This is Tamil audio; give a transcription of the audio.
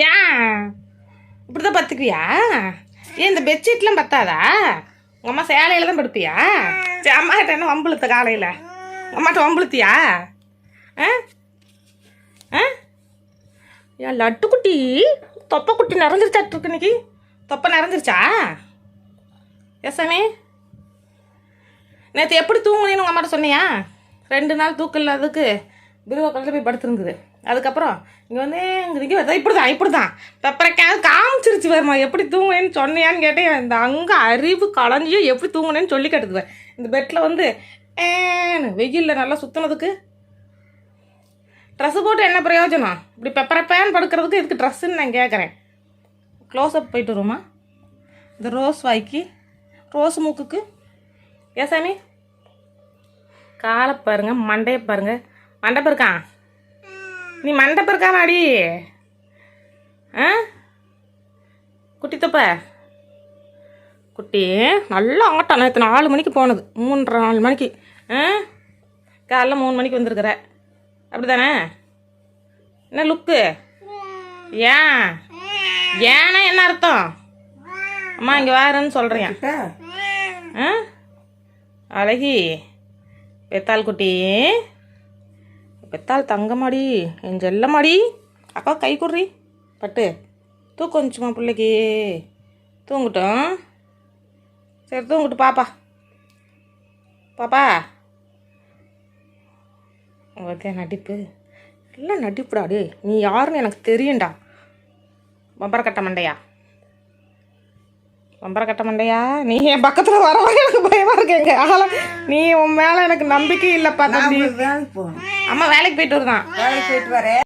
ஏன் இப்படிதான் பத்துக்குவியா? ஏன் இந்த பெட்ஷீட்லாம் பத்தாதா? உங்கள் அம்மா சேலையில் தான் படுப்பியா? சரி, அம்மா கிட்ட என்ன வம்புழுத்த காலையில்? அம்மாட்ட வம்புழுத்தியா? ஆ ஆ ஏன் லட்டு குட்டி தொப்பை குட்டி நிறைஞ்சிருச்சாட்டுருக்கு இன்னைக்கு. தொப்பை நிறைஞ்சிருச்சா? எஸ்ஸாமி நேற்று எப்படி தூங்குனேன்னு உங்கள் அம்மாட்ட சொன்னியா? 2 நாள் தூக்கம் இல்லாததுக்கு பிரிவா கலந்து போய் படுத்துருங்குது. அதுக்கப்புறம் இங்கே வந்து இங்கே வருதா? இப்படி தான் பெப்பரைக்காவது காமிச்சிருச்சு வருமா? எப்படி தூங்குனேன்னு சொன்னியான்னு கேட்டேன். இந்த அங்கே அறிவு களைஞ்சியோ எப்படி தூங்குனேன்னு சொல்லி கேட்டுக்குவேன். இந்த பெட்டில் வந்து வெயிலில் நல்லா சுற்றுனதுக்கு ட்ரெஸ்ஸு போட்டு என்ன பிரயோஜனம்? இப்படி பெப்பரப்பேன் படுக்கிறதுக்கு இதுக்கு ட்ரெஸ்ஸுன்னு நான் கேட்குறேன். க்ளோஸ்அப் போயிட்டு வருமா? இந்த ரோஸ் வாய்க்கு ரோஸ் மூக்குக்கு. ஏன் சாமி காலை பாருங்க, மண்டையை பாருங்க. மண்டை இருக்கான் நீ மண்டை இருக்கானாடி? ஆ குட்டி தொப்ப குட்டி நல்லா ஆட்டம். நேற்று 4 மணிக்கு போனது, 3:30 மணிக்கு. காலைல 3 மணிக்கு வந்திருக்கிற, அப்படி தானே? என்ன லுக்கு? ஏன் ஏன்னா என்ன அர்த்தம்? அம்மா இங்கே வாருன்னு சொல்கிறேன். அழகி பெத்தாள் குட்டி, பெத்தாள் தங்கமாடி, என் செல்லமாடி. அக்கா கை குடுறி பட்டு தூக்கம் வந்துச்சுமா பிள்ளைக்கு. தூங்கட்டும், சரி தூங்கட்டும் பாப்பா. பாப்பா உங்கள்கிட்ட நடிப்பு இல்லை நடிப்புடாடு. நீ யாருன்னு எனக்கு தெரியும்டா. பம்பரக்கட்ட மண்டையா, பம்பரக்கட்ட மண்டையா? நீ என் பக்கத்தில் வரவா எனக்கு பயமாக இருக்கேங்க. ஆள நீ உன் மேலே எனக்கு நம்பிக்கை இல்லைப்பா தம்பி. அம்மா வேலைக்கு போயிட்டு வருதான். வேலைக்கு போயிட்டு வரேன்.